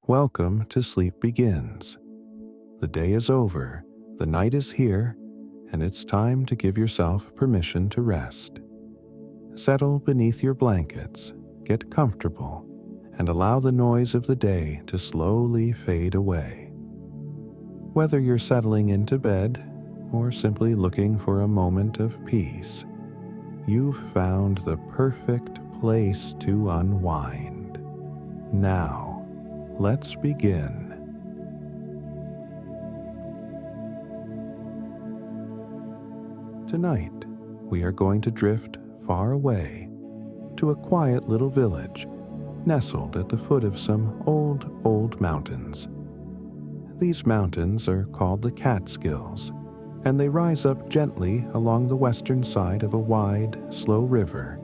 Welcome to Sleep Begins. The day is over, the night is here, and it's time to give yourself permission to rest. Settle beneath your blankets, get comfortable, and allow the noise of the day to slowly fade away. Whether you're settling into bed or simply looking for a moment of peace, you've found the perfect place to unwind. Now, let's begin. Tonight, we are going to drift far away to a quiet little village nestled at the foot of some old mountains. These mountains are called the Catskills, and they rise up gently along the western side of a wide, slow river,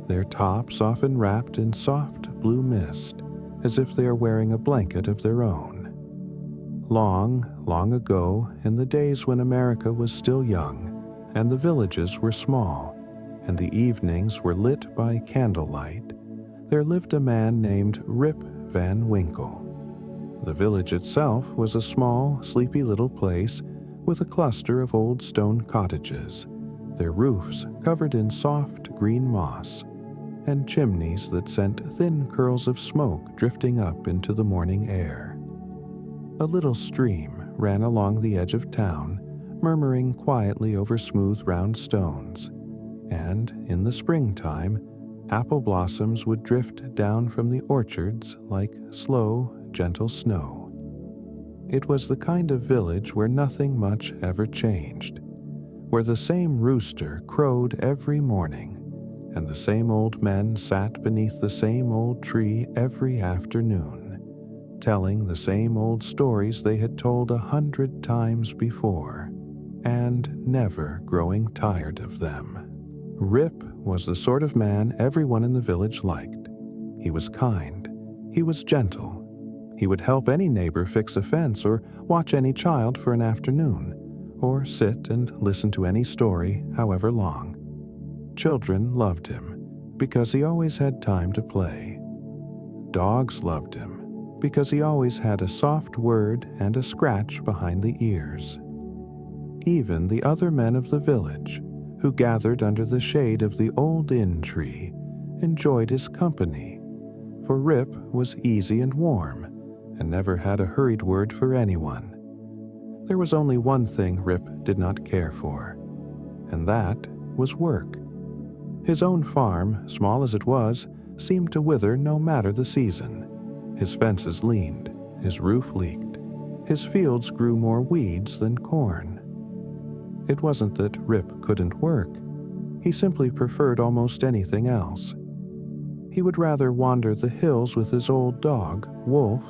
their tops often wrapped in soft blue mist, as if they are wearing a blanket of their own. Long ago, in the days when America was still young, and the villages were small, and the evenings were lit by candlelight, there lived a man named Rip Van Winkle. The village itself was a small, sleepy little place with a cluster of old stone cottages, their roofs covered in soft green moss, and chimneys that sent thin curls of smoke drifting up into the morning air. A little stream ran along the edge of town, murmuring quietly over smooth round stones, and in the springtime, apple blossoms would drift down from the orchards like slow, gentle snow. It was the kind of village where nothing much ever changed, where the same rooster crowed every morning, and the same old men sat beneath the same old tree every afternoon, telling the same old stories they had told 100 times before, and never growing tired of them. Rip was the sort of man everyone in the village liked. He was kind. He was gentle. He would help any neighbor fix a fence or watch any child for an afternoon, or sit and listen to any story, however long. Children loved him because he always had time to play. Dogs loved him because he always had a soft word and a scratch behind the ears. Even the other men of the village, who gathered under the shade of the old inn tree, enjoyed his company, for Rip was easy and warm, and never had a hurried word for anyone. There was only one thing Rip did not care for, and that was work. His own farm, small as it was, seemed to wither no matter the season. His fences leaned, his roof leaked, his fields grew more weeds than corn. It wasn't that Rip couldn't work. He simply preferred almost anything else. He would rather wander the hills with his old dog, Wolf,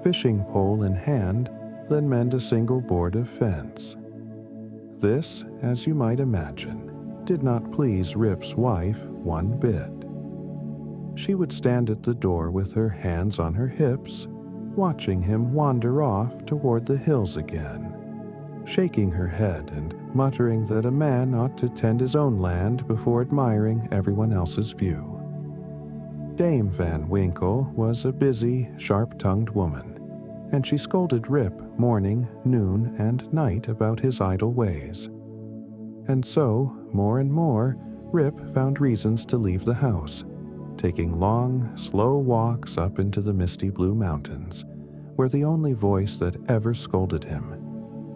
fishing pole in hand, than mend a single board of fence. This, as you might imagine, did not please Rip's wife one bit. She would stand at the door with her hands on her hips, watching him wander off toward the hills again, shaking her head and muttering that a man ought to tend his own land before admiring everyone else's view. Dame Van Winkle was a busy, sharp-tongued woman, and she scolded Rip morning, noon, and night about his idle ways. And so, more and more, Rip found reasons to leave the house, taking long, slow walks up into the misty blue mountains, where the only voice that ever scolded him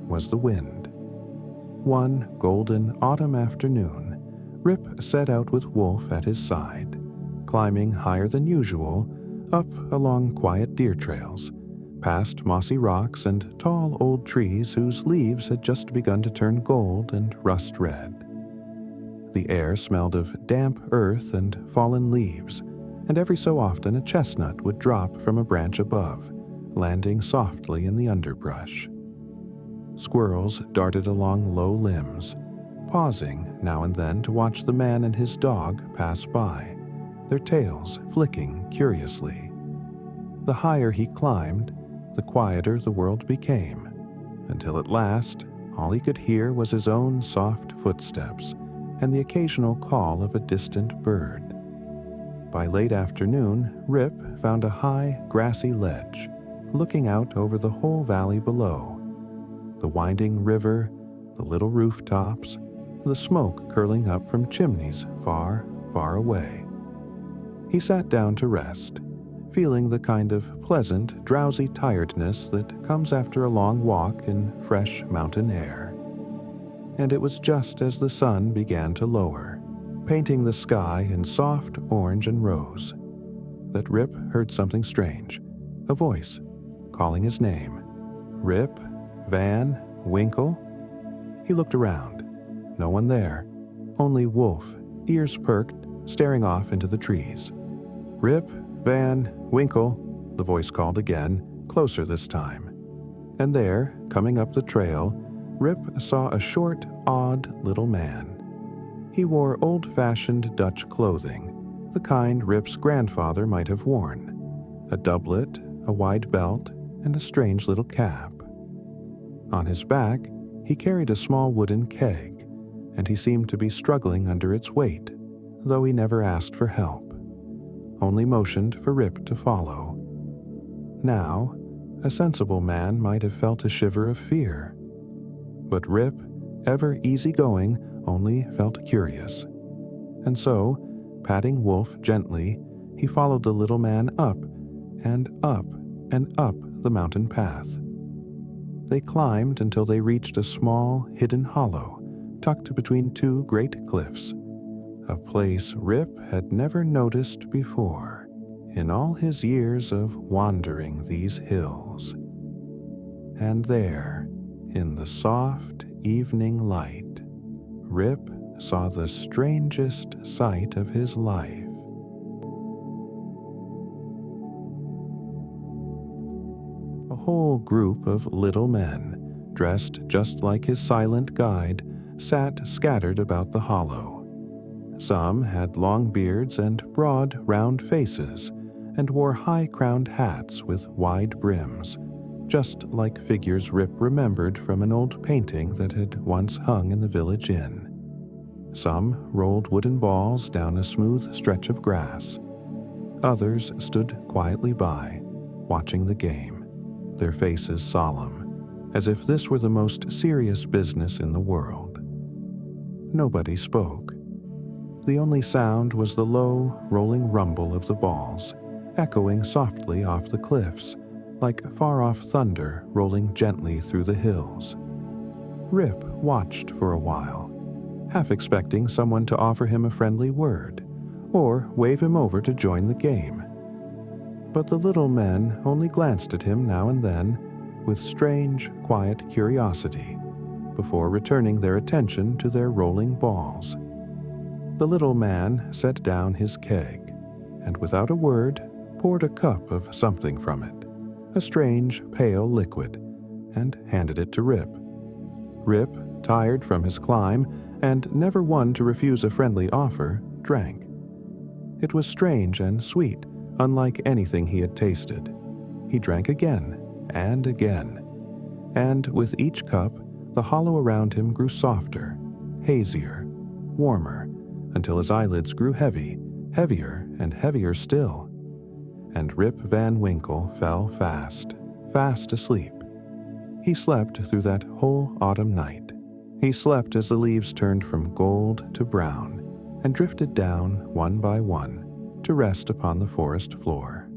was the wind. One golden autumn afternoon, Rip set out with Wolf at his side, climbing higher than usual, up along quiet deer trails, past mossy rocks and tall old trees whose leaves had just begun to turn gold and rust red. The air smelled of damp earth and fallen leaves, and every so often a chestnut would drop from a branch above, landing softly in the underbrush. Squirrels darted along low limbs, pausing now and then to watch the man and his dog pass by, their tails flicking curiously. The higher he climbed, the quieter the world became, until at last all he could hear was his own soft footsteps and the occasional call of a distant bird. By late afternoon, Rip found a high, grassy ledge, looking out over the whole valley below. The winding river, the little rooftops, the smoke curling up from chimneys far, far away. He sat down to rest, feeling the kind of pleasant, drowsy tiredness that comes after a long walk in fresh mountain air. And it was just as the sun began to lower, painting the sky in soft orange and rose, that Rip heard something strange, a voice calling his name. Rip Van Winkle? He looked around. No one there, only Wolf, ears perked, staring off into the trees. Rip Van Winkle, the voice called again, closer this time. And there, coming up the trail, Rip saw a short, odd little man. He wore old-fashioned Dutch clothing, the kind Rip's grandfather might have worn, a doublet, a wide belt, and a strange little cap. On his back, he carried a small wooden keg, and he seemed to be struggling under its weight, though he never asked for help, only motioned for Rip to follow. Now, a sensible man might have felt a shiver of fear, but Rip, ever easygoing, only felt curious. And so, patting Wolf gently, he followed the little man up and up and up the mountain path. They climbed until they reached a small, hidden hollow tucked between two great cliffs, a place Rip had never noticed before in all his years of wandering these hills. And there, in the soft evening light, Rip saw the strangest sight of his life. A whole group of little men, dressed just like his silent guide, sat scattered about the hollow. Some had long beards and broad, round faces, and wore high-crowned hats with wide brims, just like figures Rip remembered from an old painting that had once hung in the village inn. Some rolled wooden balls down a smooth stretch of grass. Others stood quietly by, watching the game, their faces solemn, as if this were the most serious business in the world. Nobody spoke. The only sound was the low, rolling rumble of the balls, echoing softly off the cliffs, like far-off thunder rolling gently through the hills. Rip watched for a while, half expecting someone to offer him a friendly word, or wave him over to join the game. But the little men only glanced at him now and then, with strange, quiet curiosity, before returning their attention to their rolling balls. The little man set down his keg, and without a word, poured a cup of something from it, a strange, pale liquid, and handed it to Rip. Rip, tired from his climb, and never one to refuse a friendly offer, drank. It was strange and sweet, unlike anything he had tasted. He drank again, and with each cup, the hollow around him grew softer, hazier, warmer, until his eyelids grew heavy, heavier and heavier still. And Rip Van Winkle fell fast, fast asleep. He slept through that whole autumn night. He slept as the leaves turned from gold to brown and drifted down one by one to rest upon the forest floor.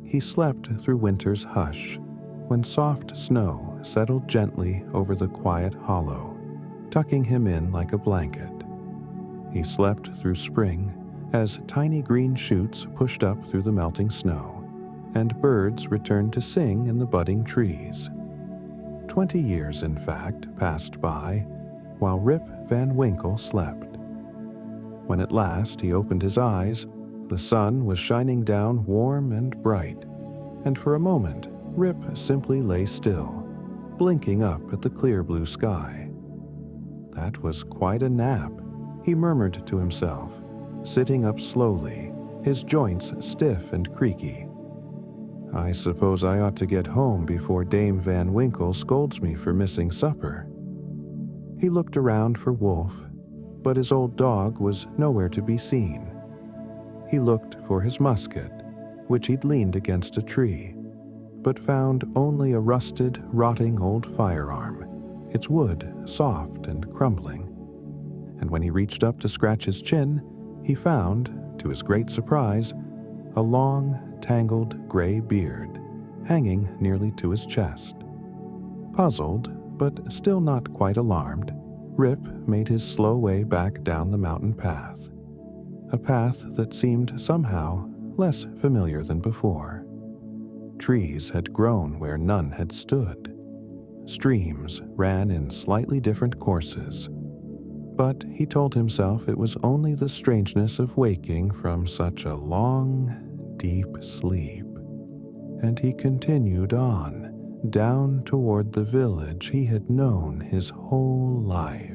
He slept through winter's hush, when soft snow settled gently over the quiet hollow, tucking him in like a blanket. He slept through spring, as tiny green shoots pushed up through the melting snow, and birds returned to sing in the budding trees. 20 years, in fact, passed by, while Rip Van Winkle slept. When at last he opened his eyes, the sun was shining down warm and bright, and for a moment Rip simply lay still, blinking up at the clear blue sky. That was quite a nap, he murmured to himself, sitting up slowly, his joints stiff and creaky. I suppose I ought to get home before Dame Van Winkle scolds me for missing supper. He looked around for Wolf, but his old dog was nowhere to be seen. He looked for his musket, which he'd leaned against a tree, but found only a rusted, rotting old firearm, its wood soft and crumbling. And when he reached up to scratch his chin, he found, to his great surprise, a long, tangled gray beard hanging nearly to his chest. Puzzled, but still not quite alarmed, Rip made his slow way back down the mountain path, a path that seemed somehow less familiar than before. Trees had grown where none had stood. Streams ran in slightly different courses. But he told himself it was only the strangeness of waking from such a long, deep sleep. And he continued on, down toward the village he had known his whole life.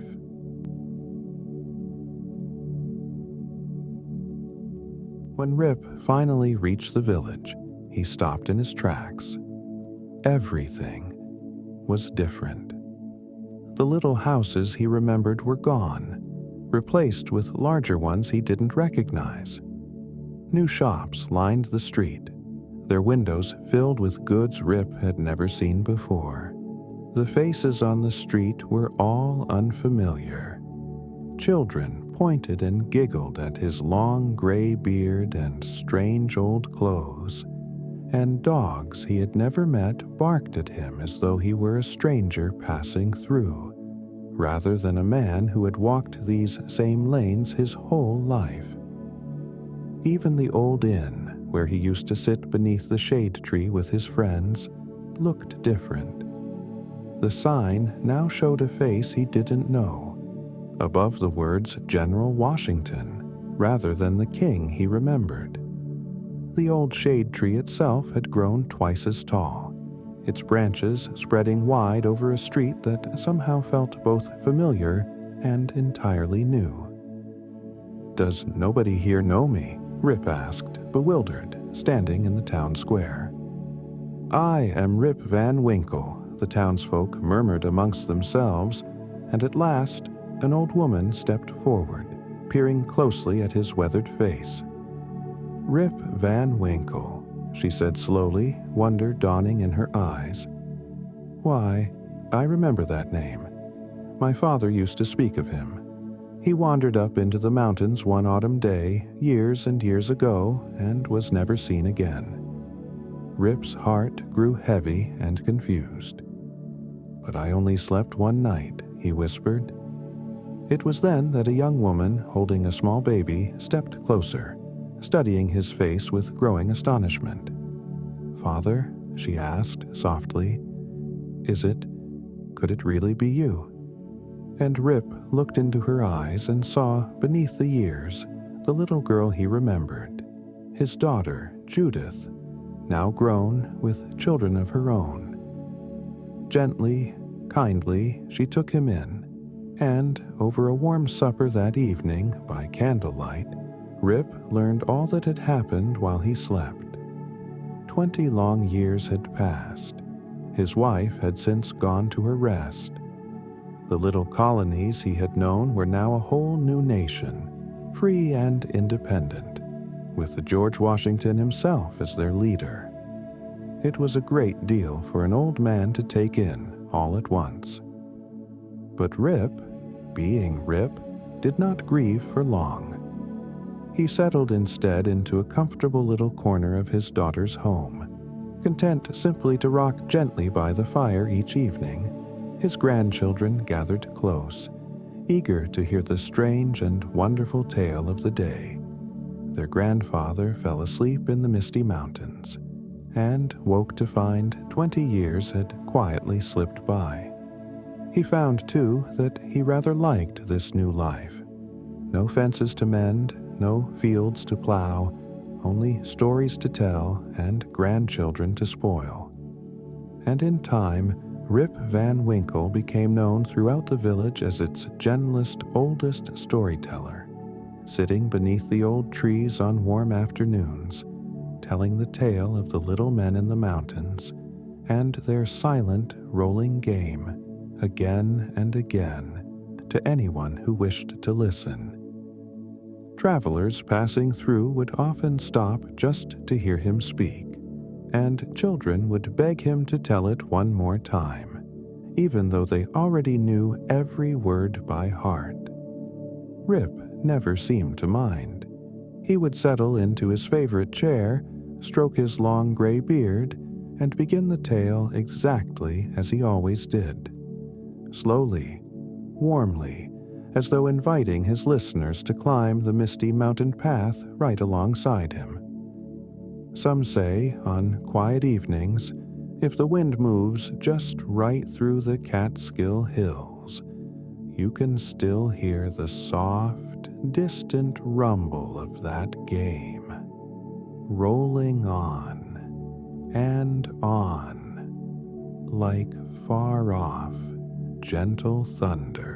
When Rip finally reached the village, he stopped in his tracks. Everything was different. The little houses he remembered were gone, replaced with larger ones he didn't recognize. New shops lined the street, their windows filled with goods Rip had never seen before. The faces on the street were all unfamiliar. Children pointed and giggled at his long gray beard and strange old clothes, and dogs he had never met barked at him as though he were a stranger passing through, rather than a man who had walked these same lanes his whole life. Even the old inn, where he used to sit beneath the shade tree with his friends, looked different. The sign now showed a face he didn't know, above the words General Washington, rather than the king he remembered. The old shade tree itself had grown twice as tall, its branches spreading wide over a street that somehow felt both familiar and entirely new. "Does nobody here know me?" Rip asked, bewildered, standing in the town square. "I am Rip Van Winkle," the townsfolk murmured amongst themselves, and at last an old woman stepped forward, peering closely at his weathered face. "Rip Van Winkle," she said slowly, wonder dawning in her eyes. "Why, I remember that name. My father used to speak of him. He wandered up into the mountains one autumn day, years and years ago, and was never seen again." Rip's heart grew heavy and confused. "But I only slept one night," he whispered. It was then that a young woman holding a small baby stepped closer, studying his face with growing astonishment. "Father," she asked softly, could it really be you?" And Rip looked into her eyes and saw, beneath the years, the little girl he remembered, his daughter, Judith, now grown with children of her own. Gently, kindly, she took him in, and over a warm supper that evening by candlelight, Rip learned all that had happened while he slept. 20 long years had passed. His wife had since gone to her rest. The little colonies he had known were now a whole new nation, free and independent, with George Washington himself as their leader. It was a great deal for an old man to take in all at once. But Rip, being Rip, did not grieve for long. He settled instead into a comfortable little corner of his daughter's home, content simply to rock gently by the fire each evening. His grandchildren gathered close, eager to hear the strange and wonderful tale of the day. Their grandfather fell asleep in the misty mountains, and woke to find 20 years had quietly slipped by. He found, too, that he rather liked this new life. No fences to mend, no fields to plow, only stories to tell and grandchildren to spoil. And in time, Rip Van Winkle became known throughout the village as its gentlest, oldest storyteller, sitting beneath the old trees on warm afternoons, telling the tale of the little men in the mountains and their silent, rolling game, again and again, to anyone who wished to listen. Travelers passing through would often stop just to hear him speak, and children would beg him to tell it one more time, even though they already knew every word by heart. Rip never seemed to mind. He would settle into his favorite chair, stroke his long gray beard, and begin the tale exactly as he always did. Slowly, warmly, as though inviting his listeners to climb the misty mountain path right alongside him. Some say, on quiet evenings, if the wind moves just right through the Catskill Hills, you can still hear the soft, distant rumble of that game, rolling on and on, like far-off, gentle thunder.